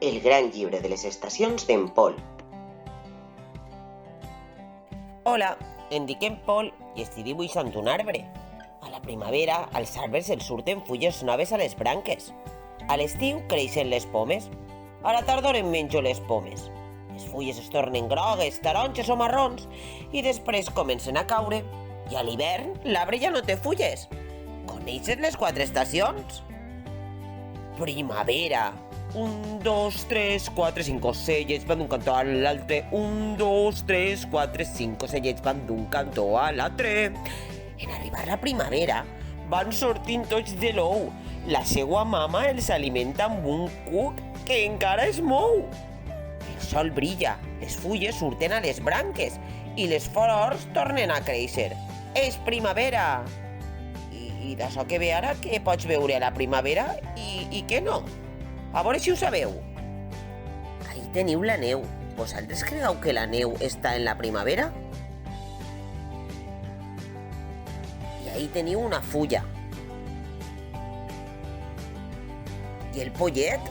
El gran llibre de les estacions d'en Pol. Hola, em dic en Pol i estic dibuixant un arbre. A la primavera, als arbres els surten fulles noves a les branques. A l'estiu creixen les pomes. A la tardor em menjo les pomes. Les fulles es tornen grogues, taronges o marrons i després comencen a caure. I a l'hivern l'arbre ja no té fulles. Coneixes les 4 estacions? Primavera. 1, 2, 3, 4, 5 ocells van d'un cantó a l'altre. 1, 2, 3, 4, 5 ocells van d'un cantó a l'altre. En arribar la primavera van sortint tots de l'ou. La seua mama els alimenta amb un cuc que encara es mou. El sol brilla, les fulles surten a les branques i les flors tornen a créixer. És primavera! I d'això que ve ara, què pots veure a la primavera i què no? A veure si ho sabeu. Ahí teniu la neu. Vosaltres cregueu que la neu està en la primavera? I ahí teniu una fulla. I el pollet?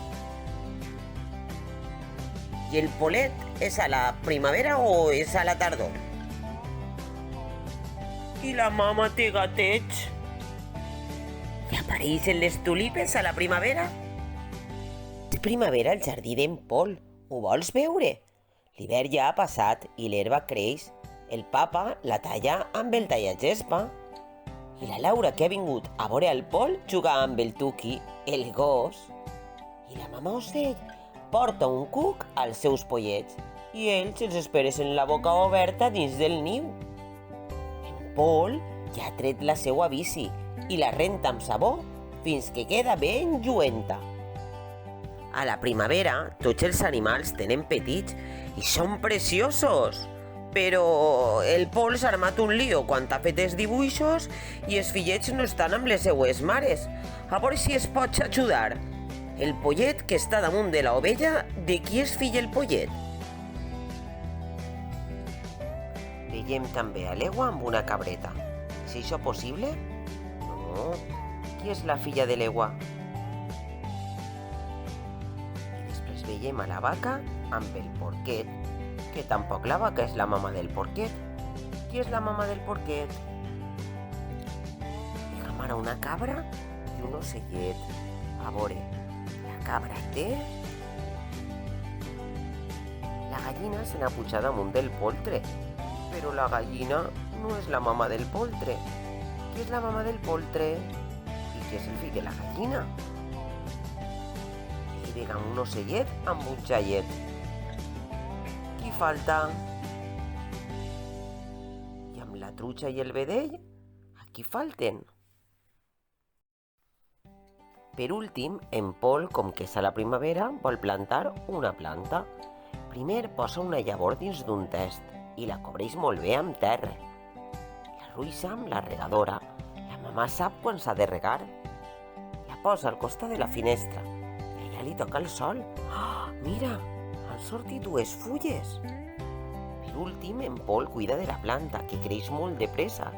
I el polet és a la primavera o és a la tardor? I la mama té gatets? I apareixen les tulipes a la primavera? És primavera al jardí d'en Pol. Ho vols veure? L'hivern ja ha passat i l'herba creix. El papa la talla amb el tallagespa. I la Laura, que ha vingut a veure el Pol, juga amb el Tuqui, el gos. I la mama ocell porta un cuc als seus pollets i ells els esperes en la boca oberta dins del niu. En Pol ja ha tret la seua bici i la renta amb sabó fins que queda ben lluenta. A la primavera, tots els animals tenen petits i són preciosos. Però el Pol s'ha armat un lío quan ha fet els dibuixos i els fillets no estan amb les seues mares. A veure si es pots ajudar. El pollet que està damunt de l'ovella, de qui és fill el pollet? Veiem també a l'egua amb una cabreta. És això possible? No. Qui és la filla de l'egua? Veiem a la vaca amb el porquet, que tampoc la vaca és la mama del porquet. Qui és la mama del porquet? Digue'm ara una cabra i un ocellet. A veure, la cabra té... La gallina se n'ha pujat damunt del poltre, però la gallina no és la mama del poltre. Qui és la mama del poltre? I qui és el fill de la gallina? Digue'm un ocellet amb un xaiet. Qui falta? I amb la truja i el vedell, a qui falten? Per últim, en Pol, com que és a la primavera, vol plantar una planta. Primer posa una llavor dins d'un test i la cobreix molt bé amb terra. La ruissa amb la regadora. La mamà sap quan s'ha de regar. La posa al costat de la finestra. Ja li toca el sol. Oh, mira, han sortit 2 fulles. Per últim, en Pol cuida de la planta, que creix molt de pressa.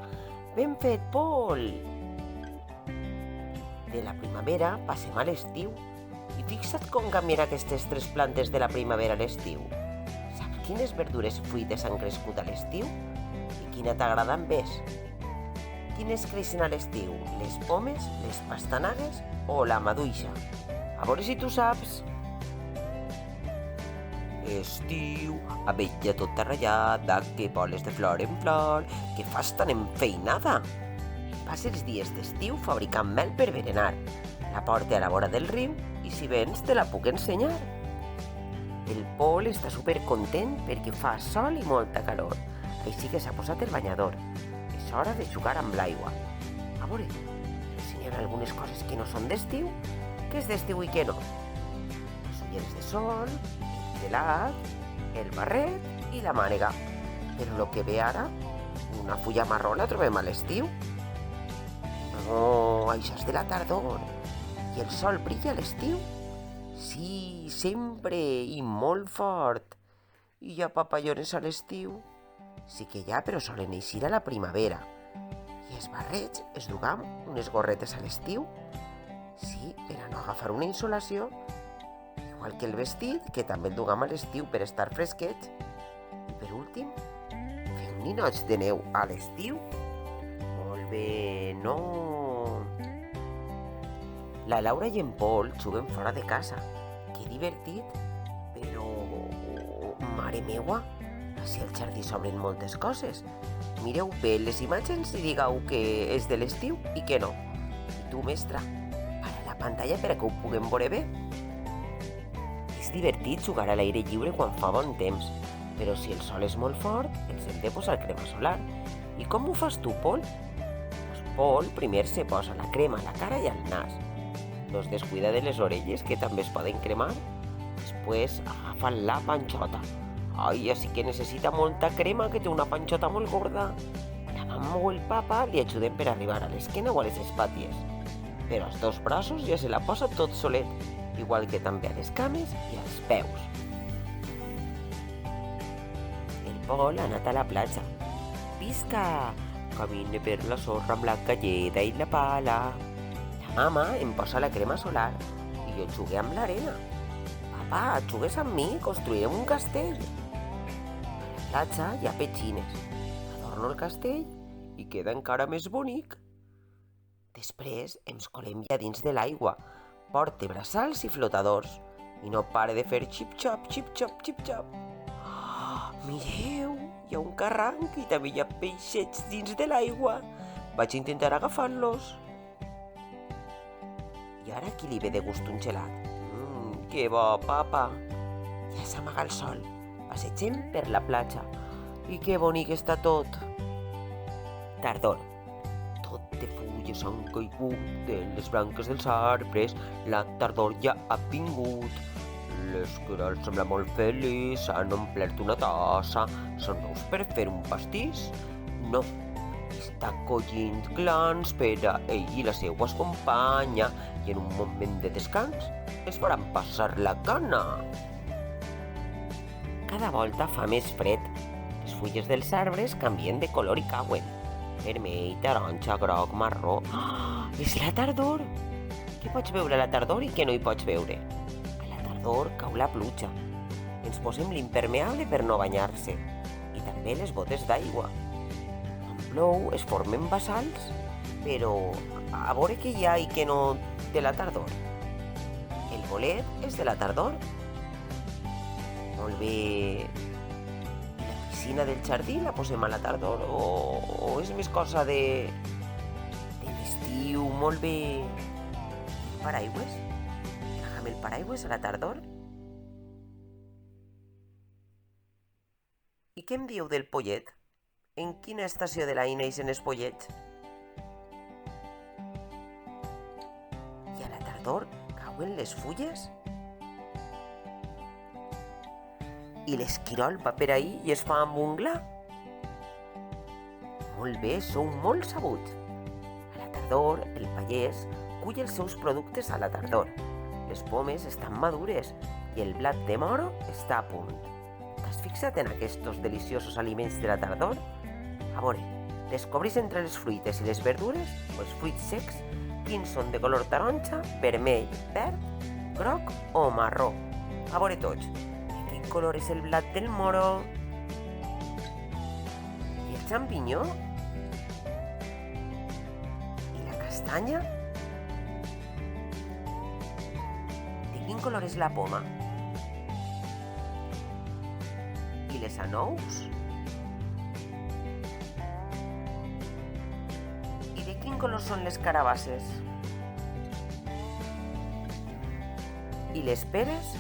Ben fet, Pol! De la primavera passem a l'estiu. I fixa't com canvien aquestes 3 plantes de la primavera a l'estiu. Saps quines verdures i fruites han crescut a l'estiu? I quina t'agrada més? Quines creixen a l'estiu? Les pomes, les pastanagues o la maduixa? A veure si tu saps. Estiu, abella tota ratllada, que voles de flor en flor, que fas tan enfeinada. Passa els dies d'estiu fabricant mel per berenar. La porta a la vora del riu i si vens te la puc ensenyar. El Pol està supercontent perquè fa sol i molta calor. Així que s'ha posat el banyador. És hora de jugar amb l'aigua. A veure, ensenyar algunes coses que no són d'estiu. Què és d'estiu i què no? Les ulleres de sol, el gelat, el barret i la mànega. Però el que ve ara, una fulla marró la trobem a l'estiu. No, això és de la tardor. I el sol brilla a l'estiu? Sí, sempre, i molt fort. I hi ha papallones a l'estiu? Sí que hi ha, però solen eixir a la primavera. I els barrets es dugam unes gorretes a l'estiu? Sí, per a no agafar una insolació. igual que el vestit, que també el dugam a l'estiu per estar fresquets. I per últim, fer un ninots de neu a l'estiu? Molt bé, no. La Laura i en Pol juguen fora de casa. Que divertit, però... Mare meua, així al jardí s'obren moltes coses. Mireu bé les imatges i digueu que és de l'estiu i que no. I tu, mestra, para la pantalla per a que ho puguem veure bé. És divertit jugar a l'aire lliure quan fa bon temps, però si el sol és molt fort, ens hem de posar crema solar. I com ho fas tu, Pol? Pues Pol primer se posa la crema a la cara i al nas. No es descuida de les orelles, que també es poden cremar. Després agafa la panxota. Ai, així que necessita molta crema, que té una panxota molt gorda. La mama o el papa li ajuden per arribar a l'esquena o a les espatlles. Però als dos braços ja se la posa tot solet, igual que també a les cames i als peus. El Pol ha anat a la platja. Visca! Camine per la sorra amb la galleda i la pala. La mama em posa la crema solar i jo jugué amb l'arena. Papa, jugues amb mi, construirem un castell. A la platja hi ha petxines. Adorno el castell i queda encara més bonic. Després ens colem ja dins de l'aigua. Porte braçals i flotadors. I no pare de fer xip-xop, xip-xop, xip-xop. Mireu, hi ha un carranc i també hi ha peixets dins de l'aigua. Vaig intentar agafar-los. I ara qui li ve de gust un gelat? Que bo, papa. Ja s'amaga el sol. Passegem per la platja. I que bonic està tot. Tardor. Tot de fulles han caigut de les branques dels arbres. La tardor ja ha vingut. L'esquirol sembla molt feliç. Han omplert una tassa. Són nous per fer un pastís? No. Està collint glans per a ell i la seua companya i en un moment de descans es faran passar la gana. Cada volta fa més fred. Les fulles dels arbres canvien de color i cauen. Vermell, taronja, groc, marró... És la tardor! Què pots veure a la tardor i què no hi pots veure? A la tardor cau la pluja. Ens posem l'impermeable per no banyar-se. I també les botes d'aigua. Quan plou es formen bassals, però a veure què hi ha i què no de la tardor. El bolet és de la tardor? Molt bé. I la piscina del jardí la posem a la tardor o és més cosa de l'estiu? Molt bé. El paraigües? Agafem el paraigües a la tardor? I què em dieu del pollet? En quina estació de l'any neixen els pollets? I a la tardor cauen les fulles? I l'esquirol va per ahí i es fa amb un gla? Molt bé, sou molt sabuts. A la tardor, el pagès cull els seus productes a la tardor. Les pomes estan madures i el blat de moro està a punt. T'has fixat en aquests deliciosos aliments de la tardor? A veure, descobrís entre les fruites i les verdures, o els fruits secs, quins són de color taronja, vermell, verd, groc o marró. A veure tots. De quin color és el blat del moro? I el xampinyó? I la castanya? De quin color és la poma? I les anous? I de quin color són les carabasses? I les peres?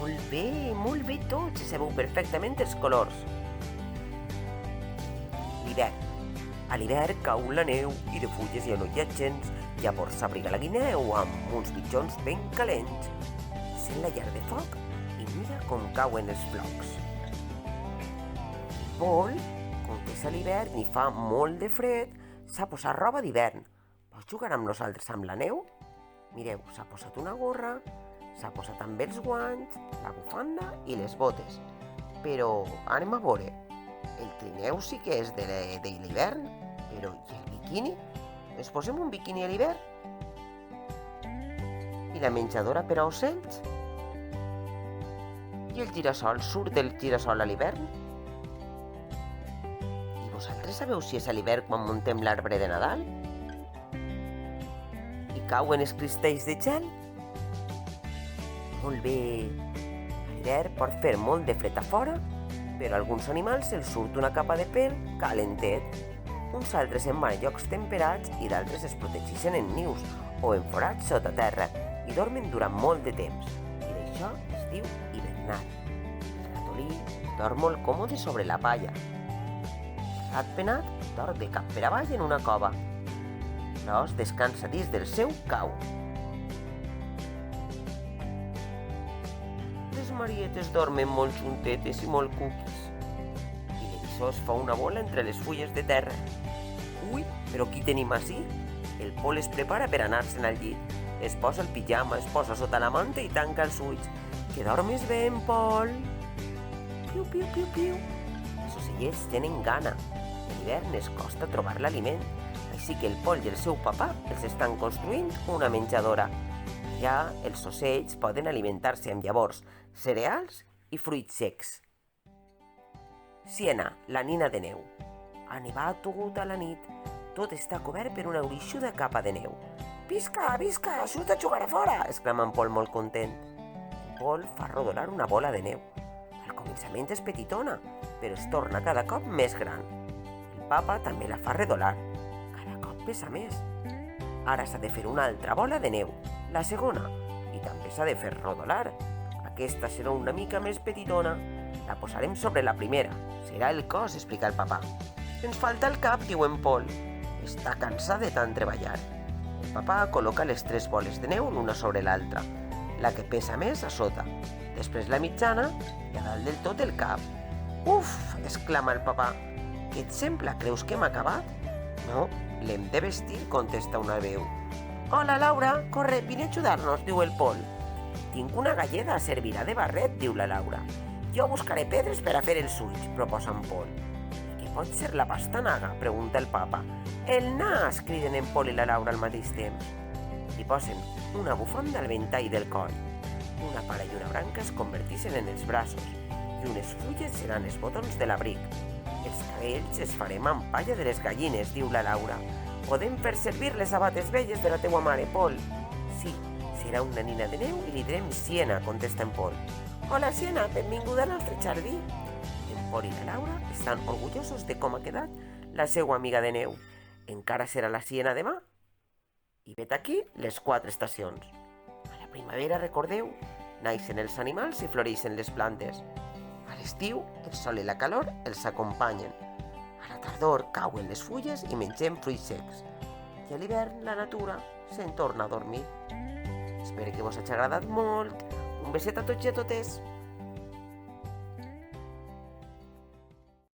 Molt bé tots, sabeu perfectament els colors. L'hivern. A l'hivern cau la neu i de fulles ja no hi ha gens. Llavors s'abriga la guineu amb uns mitjons ben calents. Sent la llar de foc i mira com cauen els flocs. El Pol, com que és a l'hivern i fa molt de fred, s'ha posat roba d'hivern. Vols jugar amb nosaltres amb la neu? Mireu, s'ha posat una gorra, s'ha posat també els guants, la bufanda i les botes. Però anem a veure, el trineu sí que és de l'hivern, però i el biquini? Ens posem un biquini a l'hivern? I la menjadora per a ocells? I el girassol surt del girassol a l'hivern? I vosaltres sabeu si és a l'hivern quan muntem l'arbre de Nadal? I cauen els cristalls de gel? Molt bé. A l'hivern pot fer molt de fred a fora, però a alguns animals els surt una capa de pèl calentet. Uns altres se'n van a llocs temperats i d'altres es protegeixen en nius o en forats sota terra i dormen durant molt de temps. I d'això es diu hivernar. El ratolí dorm molt còmode sobre la palla. El rat penat dorm de cap per avall en una cova. L'os descansa dins del seu cau. Les marietes dormen molt juntetes i molt cuquis. I l'eriçó es fa una bola entre les fulles de terra. Ui, però qui tenim ací? El Pol es prepara per anar-se'n al llit. Es posa el pijama, es posa sota la manta i tanca els ulls. Que dormes bé, en Pol? Piu, piu, piu, piu. Els ocellets tenen gana. En hivern es costa trobar l'aliment. Així que el Pol i el seu papà els estan construint una menjadora. Allà els ocells poden alimentar-se amb llavors, cereals i fruits secs. Siena, la nina de neu. Ha nevat tota la nit. Tot està cobert per una gruixuda capa de neu. «Visca, visca, surt a jugar a fora!» exclama en Pol molt content. Pol fa rodolar una bola de neu. Al començament és petitona, però es torna cada cop més gran. El papa també la fa rodolar. Cada cop pesa més. Ara s'ha de fer una altra bola de neu, la segona, i també s'ha de fer rodolar. Aquesta serà una mica més petitona. La posarem sobre la primera. Serà el cos, explica el papà. Ens falta el cap, diu en Pol. Està cansat de tant treballar. El papà col·loca les 3 boles de neu l'una sobre l'altra, la que pesa més a sota, després la mitjana i a dalt del tot el cap. Uf! Exclama el papà. Què et sembla? Creus que hem acabat? No, l'hem de vestir, contesta una veu. Hola, Laura, corre, vine a ajudar-nos, diu el Pol. Tinc una galleda, servirà de barret, diu la Laura. Jo buscaré pedres per a fer els ulls, proposa en Pol. Què pot ser la pastanaga? Pregunta el papa. El nas! Criden en Pol i la Laura al mateix temps. Li posen una bufanda al ventall del coll. Una pala i una branca es converteixen en els braços i unes fulles seran els botons de l'abric. Els cabells es farem amb palla de les gallines, diu la Laura. Podem fer servir les sabates velles de la teua mare, Pol. Sí, serà una nina de neu i li direm Siena, contesta en Pol. Hola, Siena, benvinguda al nostre jardí. En Pol i la Laura estan orgullosos de com ha quedat la seva amiga de neu. Encara serà la Siena demà? I vet aquí les 4 estacions. A la primavera, recordeu, naixen els animals i floreixen les plantes. A l'estiu, el sol i la calor els acompanyen. A la tardor cauen les fulles i mengem fruits secs. I a l'hivern, la natura se'n torna a dormir. Espero que vos hagi agradat molt. Un beset a tots i a totes.